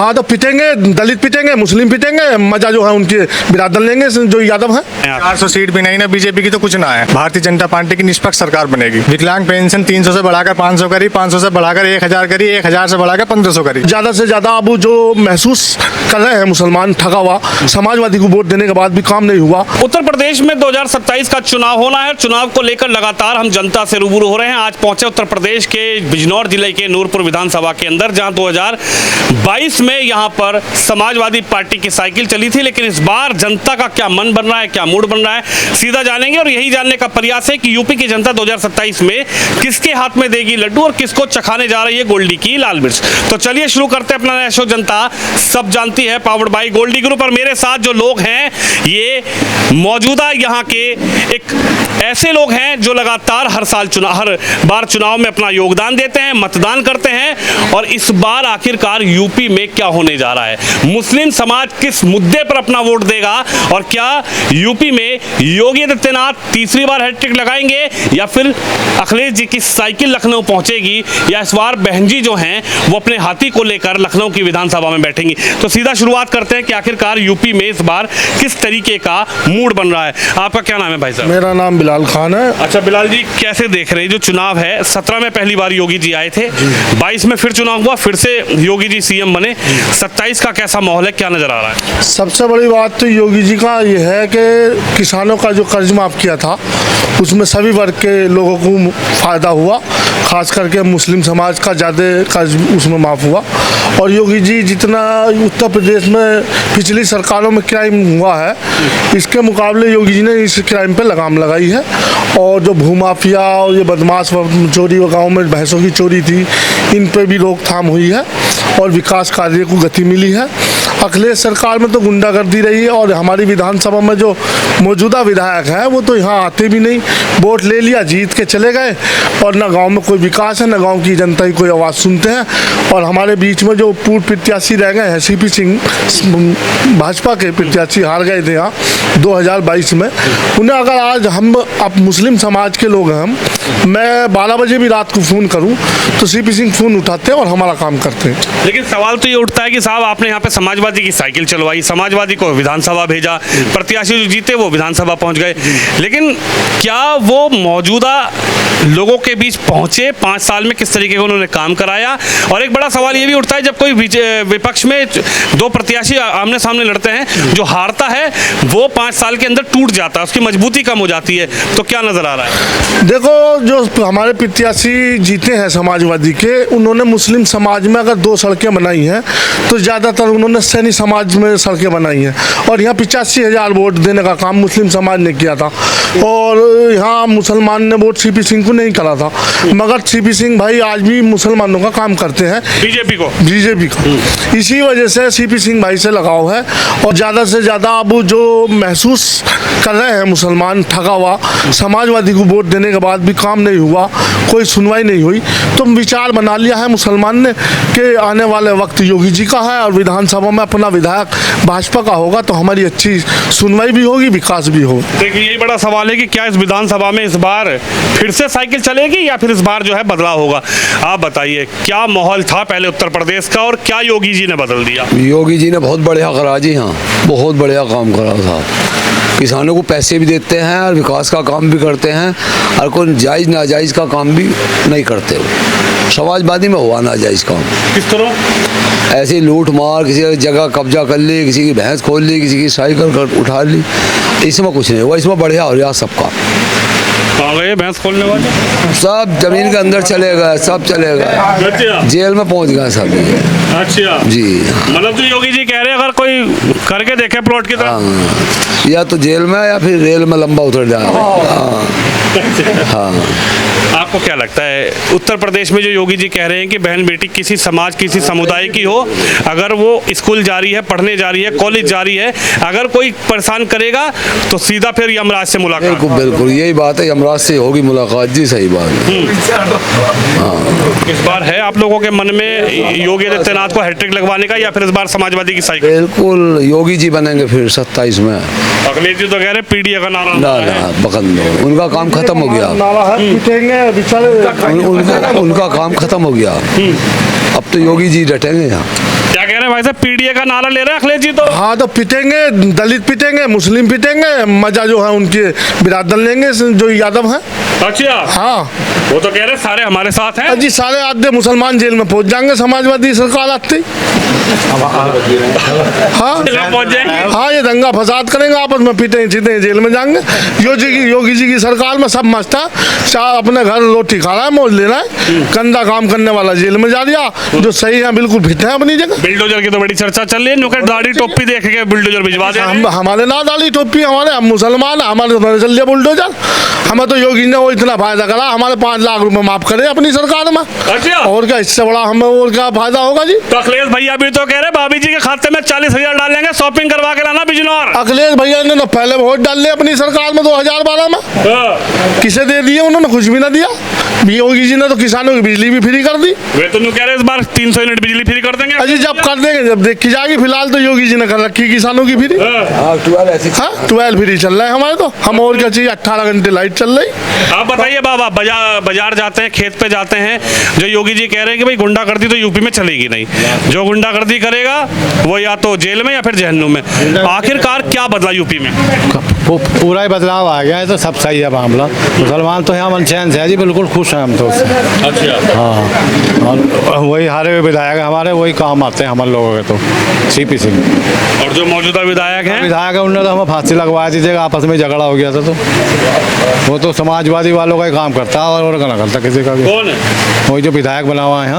हाँ तो पिटेंगे, दलित पिटेंगे, मुस्लिम पिटेंगे, मजा जो है उनके बिरादर लेंगे जो यादव है। 400 सीट भी नहीं ना बीजेपी की तो कुछ ना है। भारतीय जनता पार्टी की निष्पक्ष सरकार बनेगी। विकलांग पेंशन 300 से बढ़ाकर 500 करी, 500 से बढ़ाकर 1000 करी, 1000 से बढ़ाकर 1500 करी। ज्यादा से ज्यादा अब जो महसूस कर रहे हैं मुसलमान ठगा हुआ, समाजवादी को वोट देने के बाद भी काम नहीं हुआ। उत्तर प्रदेश में 2027 का चुनाव होना है। चुनाव को लेकर लगातार हम जनता से रूबरू हो रहे हैं। आज पहुंचे उत्तर प्रदेश के बिजनौर जिले के नूरपुर विधानसभा के अंदर, जहां 2022 में यहां पर समाजवादी पार्टी की साइकिल चली थी, लेकिन इस बार जनता का क्या मन बन रहा है, क्या मूड बन रहा है, सीधा जानेंगे। और यही जानने का प्रयास है कि यूपी की जनता 2027 में किसके हाथ में देगी लड्डू और किसको चखाने जा रही है गोल्डी की लाल मिर्च। तो चलिए शुरू करते हैं अपना नया शो जनता सब जानती है, पावर्ड बाय गोल्डी ग्रुप। और मेरे साथ जो लोग हैं ये मौजूदा यहाँ के एक ऐसे लोग हैं जो लगातार हर बार चुनाव में अपना योगदान देते हैं, मतदान करते हैं। और इस बार आखिरकार यूपी में क्या होने जा रहा है, मुस्लिम समाज किस मुद्दे पर अपना वोट देगा, और क्या यूपी में योगी आदित्यनाथ तीसरी बार हैट्रिक लगाएंगे, या फिर अखिलेश जी की साइकिल लखनऊ पहुंचेगी, या इस बार बहन जी जो हैं वो अपने हाथी को लेकर लखनऊ की विधानसभा में बैठेंगी। तो सीधा शुरुआत करते हैं कि आखिरकार यूपी में इस बार किस तरीके का मूड बन रहा है। आपका क्या नाम है भाई साहब? मेरा नाम बिलाल खान है। अच्छा बिलाल जी, कैसे देख रहे हैं जो चुनाव है? 17 में पहली बार योगी जी आए थे, 22 में फिर चुनाव हुआ, फिर से योगी जी सीएम बने। 27 का कैसा माहौल है, क्या नजर आ रहा है? सबसे बड़ी बात तो योगी जी का ये है कि किसानों का जो कर्ज माफ किया था उसमें सभी वर्ग के लोगों को फायदा हुआ, खास करके मुस्लिम समाज का ज़्यादा कर्ज उसमें माफ़ हुआ। और योगी जी जितना उत्तर प्रदेश में पिछली सरकारों में क्राइम हुआ है, इसके मुकाबले योगी जी ने इस क्राइम पे लगाम लगाई है। और जो भूमाफिया और ये बदमाश चोरी गाँव में भैंसों की चोरी थी, इन पे भी रोकथाम हुई है और विकास कार्य को गति मिली है। अखिलेश सरकार में तो गुंडागर्दी रही है, और हमारी विधानसभा में जो मौजूदा विधायक हैं वो तो यहाँ आते भी नहीं, वोट ले लिया, जीत के चले गए, और ना गांव में कोई विकास है, ना गांव की जनता की कोई आवाज़ सुनते हैं। और हमारे बीच में जो पूर्व प्रत्याशी रह गए हैं, सीपी सिंह भाजपा के प्रत्याशी हार गए थे यहाँ 2022 में, उन्हें अगर आज हम अब मुस्लिम समाज के लोग हैं, मैं 12 बजे भी रात को फ़ोन करूँ तो सीपी सिंह फ़ोन उठाते हैं और हमारा काम करते हैं। लेकिन सवाल तो ये उठता है कि साहब आपने यहाँ पे समाजवादी की साइकिल चलवाई, समाजवादी को विधानसभा भेजा, प्रत्याशी जो जीते वो विधानसभा पहुँच गए, लेकिन क्या वो मौजूदा लोगों के बीच पहुंचे? 5 साल में किस तरीके का उन्होंने काम कराया? और एक बड़ा सवाल ये भी उठता है, जब कोई विपक्ष में 2 प्रत्याशी आमने सामने लड़ते हैं, जो हारता है वो 5 साल के अंदर टूट जाता है, उसकी मजबूती कम हो जाती है। तो क्या नजर आ रहा है? देखो, जो हमारे प्रत्याशी जीते हैं समाजवादी के, उन्होंने मुस्लिम समाज में अगर 2 सड़कें बनाई हैं तो ज़्यादातर उन्होंने सैनी समाज में सड़कें बनाई हैं। और यहाँ 85,000 वोट देने का काम मुस्लिम समाज ने किया था, और यहाँ मुसलमान ने वोट सीपी सिंह को नहीं करा था। मगर सीपी सिंह भाई आज भी मुसलमानों का काम करते हैं, बीजेपी का। इसी वजह से सीपी सिंह भाई से लगाव है। और ज़्यादा से ज़्यादा अब जो महसूस कर रहे हैं मुसलमान ठगा हुआ, समाजवादी को वोट देने के बाद भी काम नहीं हुआ, कोई सुनवाई नहीं हुई, तो विचार बना लिया है मुसलमान ने कि आने वाले वक्त योगी जी का है और विधानसभा में अपना विधायक भाजपा का होगा, तो हमारी अच्छी सुनवाई भी होगी, विकास भी हो। देखिए यही बड़ा सवाल है कि क्या इस विधानसभा में इस बार फिर से साइकिल चलेगी, या फिर इस बार जो है बदलाव होगा? आप बताइए, क्या माहौल था पहले उत्तर प्रदेश का, और क्या योगी जी ने बदल दिया? योगी जी ने बहुत बढ़िया करा जी, हाँ बहुत बढ़िया काम करा था। किसानों को पैसे भी देते हैं और विकास का काम भी करते हैं, और कोई जायज़ नाजायज़ का काम भी नहीं करते। वो समाजवादी में हुआ नाजायज़ काम किस तरह? ऐसे लूट मार, किसी की जगह कब्जा कर ली, किसी की भैंस खोल ली, किसी की साइकिल उठा ली, इसमें कुछ नहीं हुआ। इसमें बढ़िया हो रहा सबका। कहाँ गए भैंस खोलने वाले? सब जमीन के अंदर चले गए, सब चले गए, जेल में पहुंच गए सब। अच्छा जी, मतलब तो योगी जी कह रहे हैं अगर कोई करके देखे प्लॉट की तरह, या तो जेल में या फिर रेल में लंबा उतर जाए। हाँ। आपको क्या लगता है उत्तर प्रदेश में जो योगी जी कह रहे हैं कि बहन बेटी किसी समाज किसी समुदाय की हो, अगर वो स्कूल जा रही है, पढ़ने जा रही है, कॉलेज जा रही है, अगर कोई परेशान करेगा तो सीधा फिर यमराज से मुलाकात? बिल्कुल बिल्कुल यही बात है, यमराज से होगी मुलाकात जी, सही बात है। हाँ। इस बार है आप लोगों के मन में योगी आदित्यनाथ को हैट्रिक लगवाने का, या फिर इस बार समाजवादी की साइकिल? बिल्कुल योगी जी बनेंगे फिर 27 में। अखिलेश जी तो कह रहे पीडीए का नारा ना बकंद, उनका काम खत्म हो गया, उनका उनका काम खत्म हो गया। अब तो योगी जी डटेंगे यहाँ। क्या कह रहे हैं भाई साहब, पीडीए का नारा ले रहे हैं अखिलेश जी तो? हाँ तो पिटेंगे, दलित पिटेंगे, मुस्लिम पिटेंगे, मजा जो है उनके बिरादर लेंगे जो यादव हैं। अच्छा, हाँ वो तो कह रहे हैं सारे हमारे साथ हैं। जी, सारे आधे मुसलमान जेल में पहुंच जाएंगे समाजवादी सरकार आते ही। हाँ पहुंच जाएंगे। हाँ, ये दंगा फसाद करेंगे, आपस में पीटेंगे चीटेंगे, जेल में जाएंगे। योगी जी की सरकार में सब मस्त है, चाहे अपने घर रोटी खा रहा है, मौज ले रहा है, गंदा काम करने वाला जेल में जा दिया, जो सही है बिल्कुल फिट है अपनी जगह। बिल्डोजर की तो बड़ी चर्चा चल रही है, नुकड़ दाढ़ी टोपी देख के बिल्डोजर भिजवा दे। हमारे ना दाढ़ी टोपी, हमारे हम मुसलमान, हमारे तो चल दिया बुलडोजर। हमें तो योगी ने वो इतना फायदा करा, हमारे 5 लाख रुपए माफ करे अपनी सरकार में। अच्छा, और क्या इससे बड़ा हमें और क्या फायदा होगा जी। तो अखिलेश भैया भी तो कह रहे भाभी जी के खाते में 40,000 डालेंगे, शॉपिंग करवा के लाना बिजनौर। अखिलेश भैया ने तो पहले वोट डाल लिया अपनी सरकार में 2012 में, किसे दे दिए उन्होंने? कुछ भी ना दिया। योगी जी ने तो किसानों की बिजली भी फ्री कर दी। वे तो कह रहे इस बार 300 यूनिट बिजली फ्री कर देंगे। अजी जब कर देंगे, जब देखी जाएगी। फिलहाल तो योगी जी ने कर रखी किसानों की फ्री। हाँ 12 फ्री चल रहा है हमारे तो। हम और क्या चाहिए, 18 घंटे लाइट चल रही। आप बताइए बाबा, बाजार जाते हैं, खेत पे जाते हैं, जो योगी जी कह रहे हैं कि भाई गुंडागर्दी तो यूपी में चलेगी नहीं, जो गुंडागर्दी करेगा वो या तो जेल में या फिर जहन्नुम में। आखिरकार क्या बदला यूपी में? पूरा ही बदलाव आ गया है, तो सब सही है मामला। मुसलमान तो यहाँ मनचैन से है जी, बिल्कुल खुश हैं हम तो उससे। अच्छा, हाँ, और वही हारे हुए विधायक हमारे वही काम आते हैं हमारे लोगों के तो, सीपी सिंह। और जो मौजूदा विधायक हैं, उन्होंने तो हमें फांसी लगवा दी थी, आपस में झगड़ा हो गया था तो वो तो समाजवादी वालों का ही काम करता है और ना करता किसी का भी। कौन है? वही जो विधायक बना हुआ है।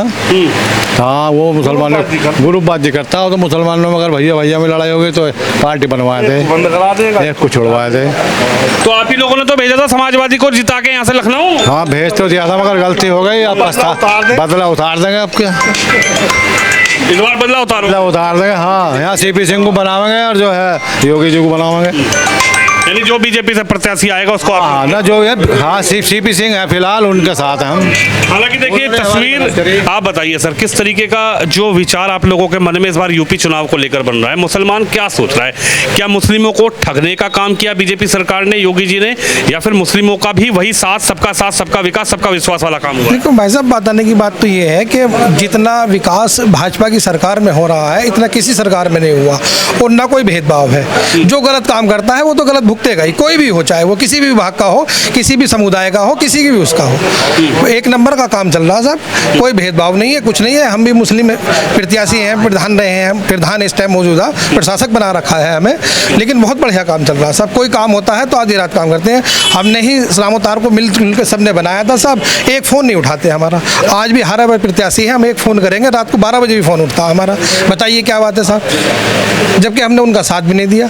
हाँ, वो मुसलमानों ग्रुपबाजी करता है। तो मुसलमानों में अगर भैया में लड़ाई हो गई तो पार्टी बनवाए थे, बंद करा देगा, एक को छुड़वाए थे। तो आप ही लोगों ने तो भेजा था समाजवादी को जिता के यहाँ से लखनऊ। हाँ, भेज तो दिया था मगर गलती हो गई। अब बदला उतार देंगे आपके, इस बार बदला उतारो। बदला उतार देंगे। हाँ, यहाँ सीपी सिंह को बनावेंगे और जो है योगी जी को बनावेंगे। यानी जो बीजेपी से प्रत्याशी आएगा उसको आप। हाँ ना, जो है हाँ सीपी सिंह है फिलहाल, उनके साथ हैं हम। हालांकि देखिए तस्वीर, आप बताइए सर, किस तरीके का जो विचार आप लोगों के मन में इस बार यूपी चुनाव को लेकर बन रहा है? मुसलमान क्या सोच रहा है? क्या मुस्लिमों को ठगने का काम किया बीजेपी सरकार ने, योगी जी ने, या फिर मुस्लिमों का भी वही साथ, सबका विकास, सबका विश्वास वाला काम हुआ? देखो भाई साहब, बताने की बात तो ये है कि जितना विकास भाजपा की सरकार में हो रहा है, इतना किसी सरकार में नहीं हुआ। और ना कोई भेदभाव है, जो गलत काम करता है वो तो गलत भुगतेगा ही, कोई भी हो, चाहे वो किसी भी विभाग का हो, किसी भी समुदाय का हो, किसी की भी उसका हो। एक नंबर का काम चल रहा है साहब, कोई भेदभाव नहीं है, कुछ नहीं है। हम भी मुस्लिम प्रत्याशी हैं, प्रधान रहे हैं, प्रधान इस टाइम मौजूदा प्रशासक बना रखा है हमें, लेकिन बहुत बढ़िया काम चल रहा है साहब। कोई काम होता है तो आधी रात काम करते हैं। हमने ही सलामतार को मिलजुल के सबने बनाया था साहब। एक फ़ोन नहीं उठाते हमारा, आज भी हर प्रत्याशी है, हम एक फ़ोन करेंगे, रात को 12 बजे भी फ़ोन उठता है हमारा। बताइए क्या बात है साहब, जबकि हमने उनका साथ भी नहीं दिया,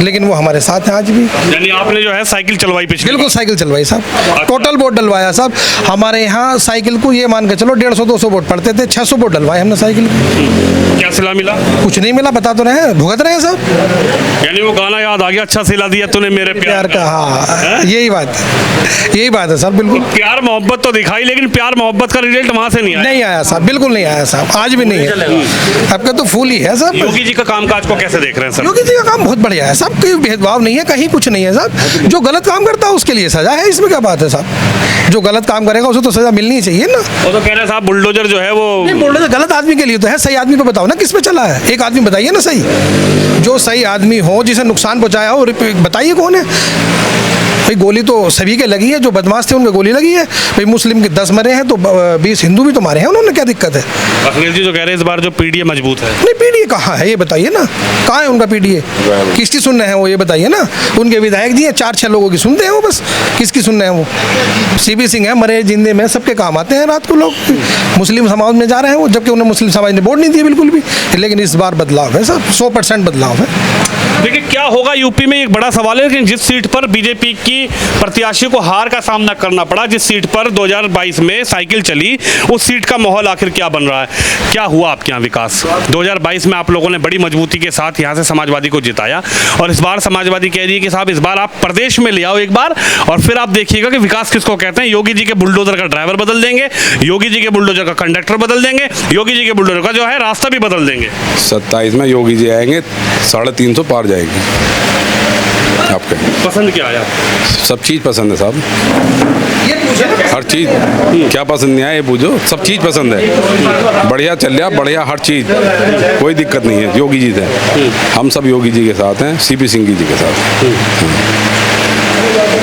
लेकिन वो हमारे साथ हैं आज भी। यानी आपने जो है साइकिल चलवाई पिछली? बिल्कुल साइकिल चलवाई साहब, टोटल वोट डलवाया साहब। हमारे यहाँ साइकिल को ये मान के चलो 150-200 वोट पड़ते थे, 600 वोट डलवाए हमने साइकिल को। क्या सिला मिला? कुछ नहीं मिला, बता तो रहे हैं, भुगत रहे हैं साहब। यानी वो गाना याद आ गया, अच्छा सिला दिया तूने मेरे प्यार का। हाँ, यही बात है सर, बिल्कुल। प्यार मोहब्बत तो दिखाई, लेकिन प्यार मोहब्बत का रिजल्ट वहां से नहीं आया साहब, बिल्कुल नहीं आया साहब, आज भी नहीं है। आपका तो फूल ही है साहब। योगी जी का कामकाज को कैसे देख रहे हैं सर? योगी जी का काम बहुत बढ़िया है साहब, कोई भेदभाव नहीं है, कहीं कुछ नहीं है साहब। जो गलत काम करता है उसके लिए सजा है, इसमें क्या बात है साहब। जो गलत काम करेगा उसे तो सजा मिलनी चाहिए ना। वो तो कह रहे हैं साहब बुलडोजर जो है वो बुलडोजर गलत आदमी के लिए तो है, सही आदमी पे बताओ ना किस पे चला है। एक आदमी बताइए ना सही, जो सही आदमी हो, जिसे नुकसान पहुंचाया हो, बताइए कौन है भाई। गोली तो सभी के लगी है, जो बदमाश थे उनके गोली लगी है भाई। मुस्लिम के 10 मरे हैं तो 20 हिंदू भी तो मारे हैं उन्होंने, क्या दिक्कत है? अखिलेश जी जो कह रहे हैं इस बार जो पीडीए मजबूत है। नहीं, पीडीए कहाँ है ये बताइए ना, कहाँ है उनका पीडीए? किसकी सुन रहे हैं वो, ये बताइए ना। उनके विधायक जी हैं, 4-6 लोगों की सुनते हैं वो, बस किसकी सुन रहे हैं वो? सीपी सिंह है, मरे जिंदे में सबके काम आते हैं। रात को लोग मुस्लिम समाज में जा रहे हैं वो, जबकि उन्हें मुस्लिम समाज ने वोट नहीं दिया बिल्कुल भी। लेकिन इस बार बदलाव है सर, 100% बदलाव है। देखिए क्या होगा यूपी में, एक बड़ा सवाल है। लेकिन जिस सीट पर बीजेपी की प्रत्याशी को हार का सामना करना पड़ा, जिस सीट पर 2022 में साइकिल चली, उस सीट का माहौल आखिर क्या बन रहा है? क्या हुआ आपके यहाँ विकास? 2022 में आप लोगों ने बड़ी मजबूती के साथ यहाँ से समाजवादी को जिताया, और इस बार समाजवादी कह रही है कि साहब इस बार आप प्रदेश में ले आओ एक बार, और फिर आप देखिएगा कि विकास किसको कहते हैं। योगी जी के बुलडोजर का ड्राइवर बदल देंगे, योगी जी के बुलडोजर का कंडक्टर बदल देंगे, योगी जी के बुलडोजर का जो है रास्ता भी बदल देंगे। 27 में योगी जी आएंगे, 350 पार जाएगी। आपके पसंद क्या आया? सब चीज़ पसंद है साहब, हर चीज़। क्या पसंद नहीं आया ये पूछो, सब चीज़ पसंद है, बढ़िया चल रहा, बढ़िया हर चीज़, कोई दिक्कत नहीं है। योगी जी थे, हम सब योगी जी के साथ हैं, सीपी सिंह जी के साथ।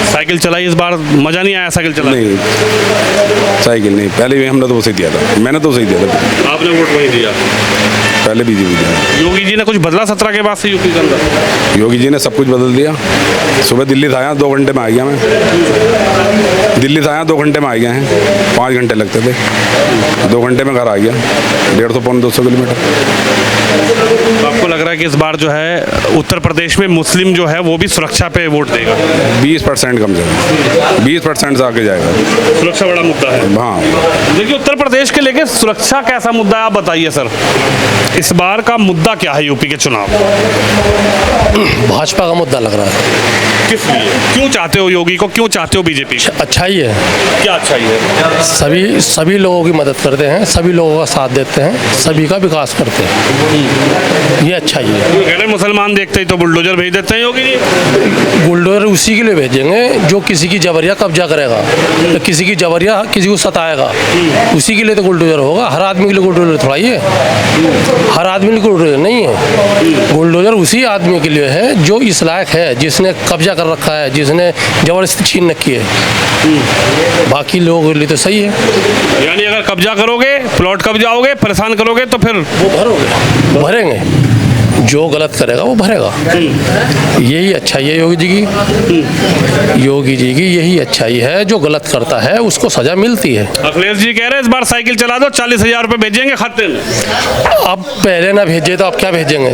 साइकिल चलाई इस बार, मजा नहीं आया साइकिल चला? नहीं, साइकिल नहीं, पहले भी हमने तो उसे दिया था, मैंने तो उसे दिया था, आपने वोट वही दिया? पहले बीजेपी दिया। योगी जी ने कुछ बदला 17 के बाद से यूपी के अंदर? योगी जी ने सब कुछ बदल दिया। सुबह दिल्ली से आया, 2 घंटे में आ गया मैं। दिल्ली से आया 2 घंटे में आ गए हैं, 5 घंटे लगते थे, 2 घंटे में घर आ गया, 150-200 किलोमीटर। तो आपको लग रहा है कि इस बार जो है उत्तर प्रदेश में मुस्लिम जो है वो भी सुरक्षा पे वोट देगा? 20% कम से कम, 20% से आगे जाएगा। सुरक्षा बड़ा मुद्दा है। हाँ, देखिए उत्तर प्रदेश के लेके सुरक्षा कैसा मुद्दा है, आप बताइए सर, इस बार का मुद्दा क्या है यूपी के चुनाव? भाजपा का मुद्दा लग रहा है। किस लिए? क्यों चाहते हो योगी को, क्यों चाहते हो बीजेपी? अच्छा ही है, क्या अच्छा ही है? सभी लोगों की मदद करते हैं, सभी लोगों का साथ देते हैं, सभी का विकास करते हैं, ये अच्छा ही है। कह रहे मुसलमान देखते ही तो बुलडोजर भेज देते हैं योगी जी। बुलडोजर उसी के लिए भेजेंगे जो किसी की जबरिया कब्जा करेगा, तो किसी की जबरिया किसी को सताएगा, उसी के लिए तो बुलडोजर होगा। हर आदमी के लिए बुलडोजर थोड़ा ही है, हर आदमी के लिए बुलडोजर नहीं है। बुलडोजर उसी आदमी के लिए है जो इस लायक है, जिसने कब्जा कर रखा है, जिसने जबरदस्ती छीन रखी है। बाकी लोगों के लिए तो सही है। यानी अगर कब्जा करोगे, प्लॉट कब्जाओगे, परेशान करोगे तो फिर वो भरेंगे, जो गलत करेगा वो भरेगा। यही अच्छाई है योगी जी की, योगी जी की यही अच्छाई है, जो गलत करता है उसको सजा मिलती है। अखिलेश जी कह रहे हैं इस बार साइकिल चला दो, 40,000 रुपये भेजेंगे खाते में। अब पहले ना भेजे तो अब क्या भेजेंगे,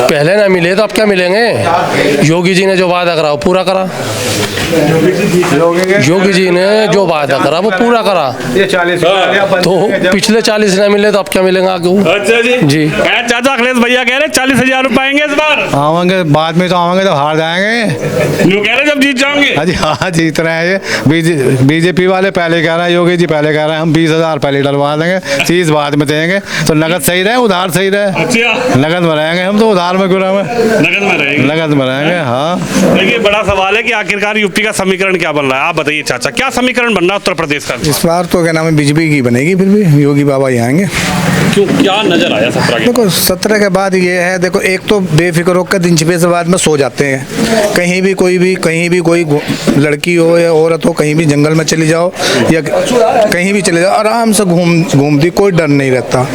पहले ना मिले तो अब क्या मिलेंगे। योगी जी ने जो वादा करा वो पूरा करा, योगी जी ने जो वादा करा वो पूरा करा, तो पिछले 40 ना मिले तो अब क्या मिलेगा आगे वो। अच्छा जी। चाचा अखिलेश भैया कह रहे 40,000 रुपये आएंगे इस बार? आवेंगे, बाद में तो आवेंगे तो हार जाएंगे। जो कह रहे जब जीत जाओगे? हाँ जीत रहे हैं ये। बीजेपी वाले पहले कह रहे हैं, योगी जी पहले कह रहे हैं हम 20,000 पहले डलवा देंगे, 30 बाद में देंगे। तो नगद सही रहे, उधार सही रहे? अच्छा, नगद में रहेंगे हम, तो उधार में क्यों रहेंगे? नगद में रहेंगे। नगद में रहेंगे, हाँ। देखिए बड़ा सवाल है कि आखिरकार यूपी का समीकरण क्या बन रहा है, आप बताइए चाचा, क्या समीकरण बन रहा है उत्तर प्रदेश का? इस बार तो क्या नाम है, बीजेपी की बनेगी, फिर भी योगी बाबा ही आएंगे। क्यों, क्या नजर आया 17 के? देखो 17 के बाद ये है, देखो एक तो बेफिक्र होकर दिन छुपे से बाद में सो जाते हैं। कहीं भी कोई लड़की हो या औरत हो, कहीं भी जंगल में चली जाओ या कहीं भी चले जाओ, आराम से घूमती, कोई डर नहीं रहता।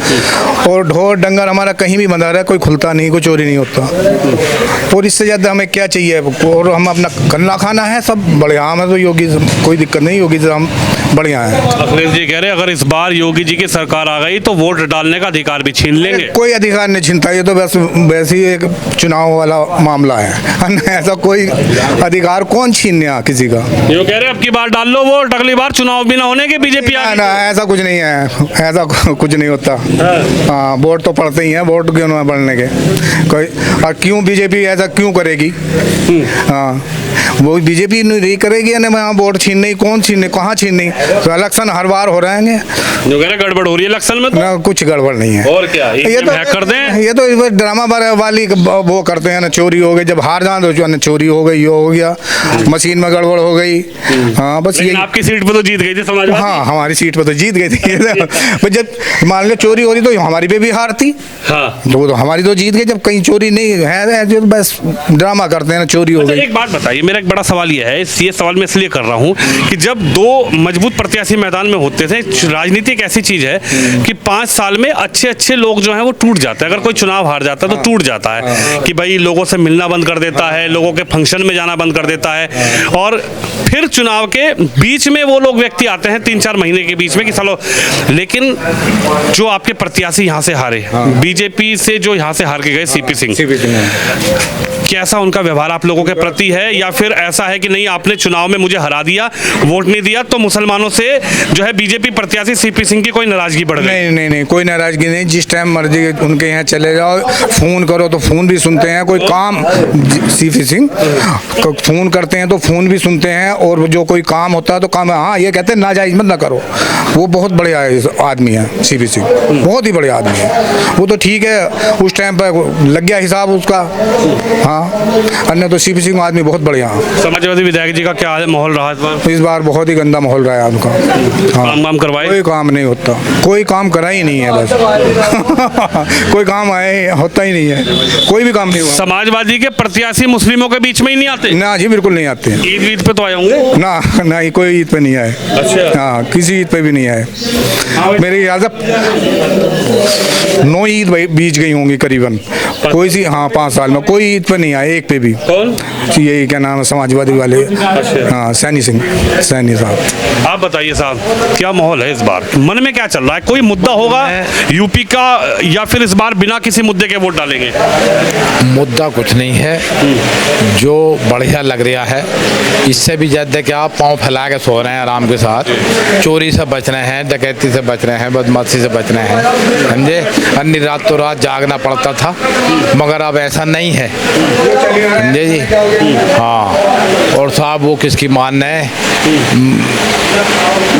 और ढोर डंगर हमारा कहीं भी बंधा रहा, कोई खुलता नहीं, कोई चोरी नहीं होता। और इससे ज़्यादा हमें क्या चाहिए। और हम अपना गन्ना खाना है, सब बढ़िया। हमें तो योगी कोई दिक्कत नहीं, योगी से हम बढ़िया है। अखिलेश जी कह रहे हैं अगर इस बार योगी जी की सरकार आ गई तो वोट डालने का अधिकार भी छीन लेंगे। कोई अधिकार नहीं छीनता, ये तो बस वैसे ही एक चुनाव वाला मामला है। ऐसा कोई अधिकार कौन छीनने किसी का। ये कह रहे हैं अब की बार डाल लो वोट, अगली बार चुनाव भी ना होने के बीजेपी आ ना, ऐसा कुछ नहीं है, ऐसा कुछ नहीं होता। हाँ, वोट तो पड़ते ही हैं, वोट क्यों ना पड़ने के कोई। और क्यों बीजेपी ऐसा क्यों करेगी? हाँ, वो बीजेपी नहीं करेगी ना, वहाँ वोट छीनने, कौन छीनने, कहाँ छीनने। तो इलेक्शन हर बार हो रहे हैं, जो कह रहे गड़बड़ हो रही है इलेक्शन में, तो ना कुछ गड़बड़ नहीं है। और क्या ये तो हैक कर दें? ये तो ड्रामा वाली वो करते हैं ना, चोरी हो गई, जब हार जाए तो ना चोरी हो गई, ये हो गया, मशीन में गड़बड़ हो गई। हाँ बस ये। आपकी सीट पे तो जीत गई थी समाजवादी। हाँ, हमारी सीट पे तो जीत गई थी। जब मान लो चोरी हो रही तो हमारी पे भी हारती। हाँ, तो हमारी तो जीत गई। जब कहीं चोरी नहीं है, जो बस ड्रामा करते हैं ना, चोरी हो गई। एक बात बताइए, मेरा एक बड़ा सवाल ये है, ये सवाल मैं इसलिए कर रहा हूँ कि जब दो मजबूत प्रत्याशी मैदान में होते थे, राजनीति एक ऐसी चीज है कि 5 साल में अच्छे लोग जो हैं वो टूट जाते हैं। अगर कोई चुनाव हार जाता है तो टूट जाता है कि भाई लोगों से मिलना बंद कर देता है, लोगों के फंक्शन में जाना बंद कर देता है, और फिर चुनाव के बीच में वो लोग व्यक्ति आते हैं 3-4 महीने के बीच में कि चलो। लेकिन जो आपके प्रत्याशी यहाँ से हारे, बीजेपी से जो यहाँ से हार के गए सीपी सिंह, कैसा उनका व्यवहार आप लोगों के प्रति है, या फिर ऐसा है कि नहीं आपने चुनाव में मुझे हरा दिया, वोट नहीं दिया, तो मुसलमानों से जो है बीजेपी प्रत्याशी सीपी सिंह की कोई नाराजगी बढ़ गई? नहीं, कोई नाराजगी नहीं। जिस टाइम मर्जी उनके यहाँ चले जाओ, जाओ, फ़ोन करो तो फ़ोन भी सुनते हैं, कोई काम सीपी सिंह फ़ोन करते हैं तो फ़ोन भी सुनते हैं, और जो कोई काम होता है तो काम, हाँ ये कहते हैं नाजायज़ मत ना करो। वो बहुत बढ़िया आदमी है सीपी सिंह, बहुत ही बढ़िया आदमी है वो। तो ठीक है, उस टाइम पर लग गया हिसाब उसका, हाँ, अन्य तो सीपी सिंह आदमी बहुत बढ़िया है। समाजवादी विधायक जी का क्या माहौल रहा इस बार बहुत ही गंदा माहौल रहा है उनका। हाँ, काम करवाए? कोई काम नहीं होता, कोई काम करा ही नहीं है बस कोई काम आए होता ही नहीं है, कोई भी काम नहीं हुआ। समाजवादी के प्रत्याशी मुस्लिमों के बीच में ही नहीं आते? ना जी, बिल्कुल नहीं आते। ईद पे तो आए होंगे? ना ना ही कोई ईद पे नहीं आए। अच्छा। हाँ, किसी ईद पे भी नहीं आए। मेरी याद 9 ईद बीच गई होंगी करीबन, कोई सी, हाँ 5 साल में कोई ईद पे नहीं आए, एक पे भी। कौन? यही क्या नाम है समाजवादी वाले, हाँ सैनी साहब। आप बताइए साहब, क्या माहौल है इस बार, मन में क्या चल रहा है? कोई मुद्दा होगा यूपी का, या फिर इस बार बिना किसी मुद्दे के वोट डालेंगे? मुद्दा कुछ नहीं है, जो बढ़िया लग रहा है इससे भी ज़्यादा कि आप पाँव फैला के सो रहे हैं आराम के साथ, चोरी से बच रहे हैं, डकैती से बच रहे हैं, बदमाशी से बच रहे हैं, समझे। अन्य रात तो रात जागना पड़ता था, मगर अब ऐसा नहीं है, समझे जी। हाँ, और साहब वो किसकी मान है,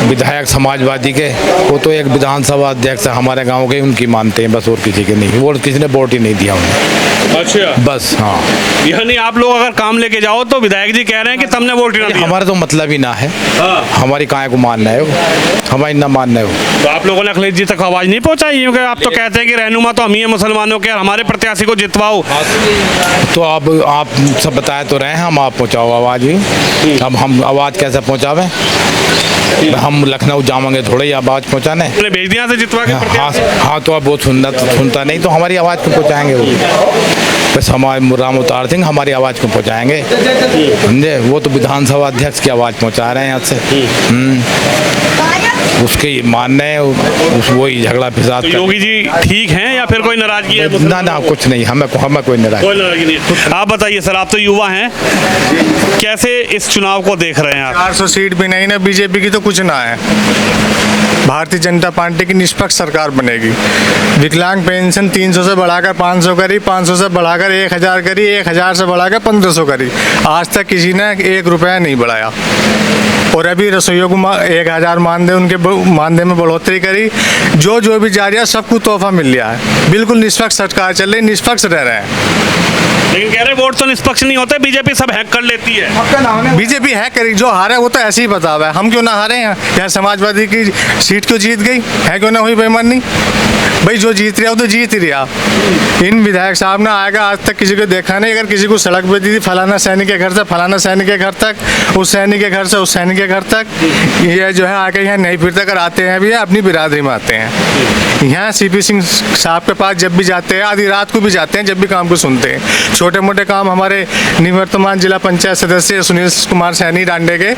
विधायक समाजवादी के, वो तो एक विधानसभा अध्यक्ष हमारे गांव के, उनकी मानते हैं बस, और किसी के नहीं। वो किसी ने वोट ही नहीं दिया उन्हें। अच्छा, बस। हाँ, यानी आप लोग अगर काम लेके जाओ तो विधायक जी कह रहे हैं कि तुमने वोट ही ना दिया। हमारा तो मतलब ही ना है। हाँ। हमारी काय को मानना है वो, हमारी ना मानना है वो। तो आप लोगों ने अखिलेश जी तक आवाज नहीं पहुंचाई? क्योंकि आप तो कहते हैं कि रहनुमा तो हम ही हैं मुसलमानों के, और हमारे प्रत्याशी को जितवाओ। तो अब आप सब बताए तो रहे हैं, हम आप पहुँचाओ आवाज़ भी। अब हम आवाज़ कैसे पहुँचावें? हम लखनऊ जाएंगे थोड़े ही आवाज़ पहुँचाने, भेज दिया से जितवा के हाँ। प्रत्याशी। हाँ, तो अब वो सुनता नहीं, तो हमारी आवाज़ को पहुँचाएंगे वो। बस हमारे राम अवतार सिंह हमारी आवाज़ को पहुँचाएंगे, समझे। वो तो विधानसभा अध्यक्ष की आवाज़ पहुँचा रहे हैं यहाँ से। उसके मानने वही झगड़ा फिसाद। तो योगी जी ठीक हैं या फिर कोई नाराजगी है? ना ना, कुछ नहीं, हमें कोई नाराजगी नहीं है। आप बताइए सर, आप तो युवा हैं, कैसे इस चुनाव को देख रहे हैं आप? 400 सीट भी नहीं ना बीजेपी की, तो कुछ ना है। भारतीय जनता पार्टी की निष्पक्ष सरकार बनेगी। विकलांग पेंशन 300 से बढ़ाकर 500 करी, 500 से बढ़ाकर 1000 करी, 1000 से बढ़ाकर 1500 करी। आज तक किसी ने 1 रुपया नहीं बढ़ाया। और अभी रसोइयों को 1000 मानदेय, उनके मानदेय में बढ़ोतरी करी। जो भी जा रहा है सबको तोहफा मिल रहा है। बिल्कुल निष्पक्ष सरकार चल रही, निष्पक्ष रह रहे हैं। लेकिन कह रहे वोट तो निष्पक्ष नहीं होते, बीजेपी सब हैक कर लेती है। बीजेपी हैक करी, जो हारे वो तो ऐसे ही बता हुआ है। हम क्यों ना हारे हैं? यहाँ समाजवादी की सीट क्यों जीत गई है? क्यों ना हुई बेईमानी? भाई जो जीत रहा वो तो जीत ही रहा। इन विधायक साहब ने आएगा, आज तक किसी को देखा नहीं। अगर किसी को सड़क पे दी थी, फलाना सैनिक के घर से फलाना सैनिक के घर तक, उस सैनिक के घर से उस सैनिक के घर तक, ये जो है आके यहाँ नहीं फिरते, कर आते हैं भी अपनी बिरादरी में आते हैं। यहाँ सीपी सिंह साहब के पास जब भी जाते हैं, आधी रात को भी जाते हैं, जब भी काम को सुनते हैं। छोटे मोटे काम हमारे निवर्तमान जिला पंचायत सदस्य सुनील कुमार सैनी डांडे के,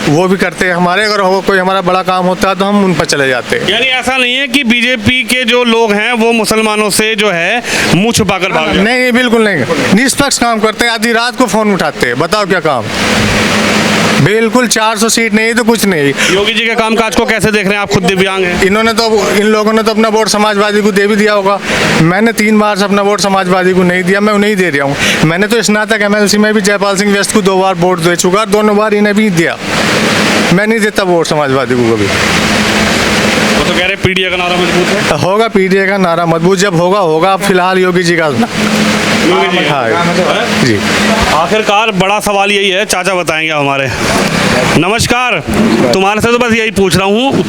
वो भी करते हैं हमारे। अगर कोई हमारा बड़ा काम होता है तो हम उन पर चले जाते हैं। यानी ऐसा नहीं है कि बीजेपी के जो लोग हैं वो मुसलमानों से जो है मुंह छुपाकर भाग जाते हैं? नहीं, बिल्कुल नहीं। निष्पक्ष काम करते हैं, आधी रात को फोन उठाते हैं, बताओ क्या काम। बिल्कुल 400 सीट नहीं तो कुछ नहीं। योगी जी के कामकाज को कैसे देख रहे हैं आप? खुद दिव्यांग हैं। इन लोगों ने तो अपना वोट समाजवादी को दे भी दिया होगा। मैंने 3 बार से अपना वोट समाजवादी को नहीं दिया, मैं उन्हें ही दे रहा हूँ। मैंने तो स्नातक MLC में भी जयपाल सिंह व्यस्त को 2 बार वोट दे चुका, दोनों बार इन्हें भी दिया। मैं नहीं देता वोट समाजवादी को कभी। वो तो कह रहे PDA का नारा मजबूत है। होगा PDA का नारा मजबूत, जब होगा। फिलहाल योगी जी का। हाँ जी। आखिरकार बड़ा सवाल यही है, चाचा बताएंगे हमारे। नमस्कार, तुम्हारे से तो बस यही पूछ रहा हूँ,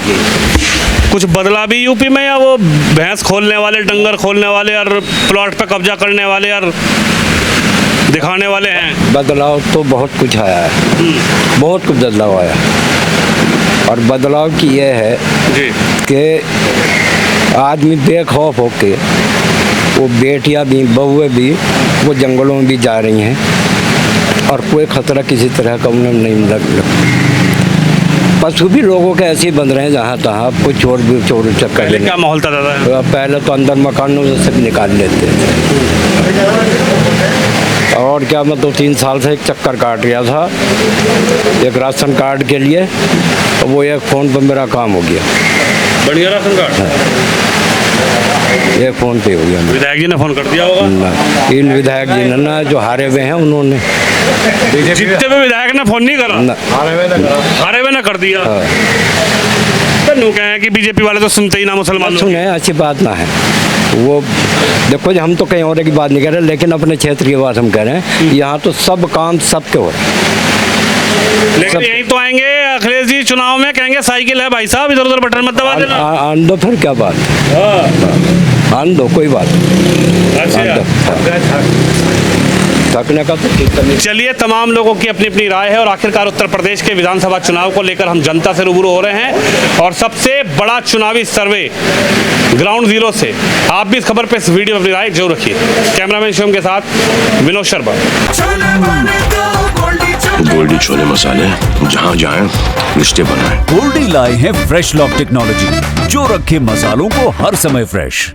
कुछ बदला भी यूपी में, या वो भैंस खोलने वाले, डंगर खोलने वाले और प्लॉट पे कब्जा करने वाले और दिखाने वाले हैं? बदलाव तो बहुत कुछ आया है, बहुत कुछ बदलाव आया। और बदलाव की ये है कि आदमी बेखौफ होके, वो बेटियां भी बहुएं भी वो जंगलों में भी जा रही हैं, और कोई खतरा किसी तरह का उन्हें नहीं लग। पशु भी लोगों के ऐसे ही बन रहे हैं जहाँ तहाँ, कोई चोर चक्कर। क्या माहौल था दादा? पहले तो अंदर मकानों से सब निकाल लेते और क्या, मैं 2-3 साल से एक चक्कर काट रहा था एक राशन कार्ड के लिए, वो एक फ़ोन पर मेरा काम हो गया। बढ़िया राशन कार्ड। एक फ़ोन पे हो गया मेरा। विधायक जी ने फोन कर दिया होगा। ना, इन विधायक जी ने ना जो हारे हुए हैं उन्होंने जीतते हुए विधायक ने फोन नहीं करा, ना, हारे हुए ने कर दिया। हाँ। तो नु कहे हैं कि बीजेपी वाले तो सुनते ही ना मुसलमानों की। सुने अच्छी बात ना है वो। देखो जी हम तो कहीं और की बात नहीं कर रहे, लेकिन अपने क्षेत्र की बात हम कह रहे हैं। यहाँ तो सब काम सबके हो रहे हैं। लेकिन यही तो आएंगे अखिलेश जी चुनाव में, कहेंगे साइकिल है भाई साहब, इधर उधर बटन मत दबा देना। आन दो फिर क्या बात, आन दो कोई बात नहीं। अच्छा, थकने का तो ठीक करने। चलिए, तमाम लोगों की अपनी अपनी राय है और आखिरकार उत्तर प्रदेश के विधानसभा चुनाव को लेकर हम जनता से रूबरू हो रहे हैं और सबसे बड़ा चुनावी सर्वे ग्राउंड जीरो से। आप भी इस खबर पे इस वीडियो में अपनी राय जरूर रखिए। कैमरामैन शिवम के साथ विनोद शर्मा। गोल्डी छोले मसाले, जहाँ जाए रिश्ते बनाए। गोल्डी लाए हैं फ्रेश लॉक टेक्नोलॉजी, जो रखे मसालों को हर समय फ्रेश।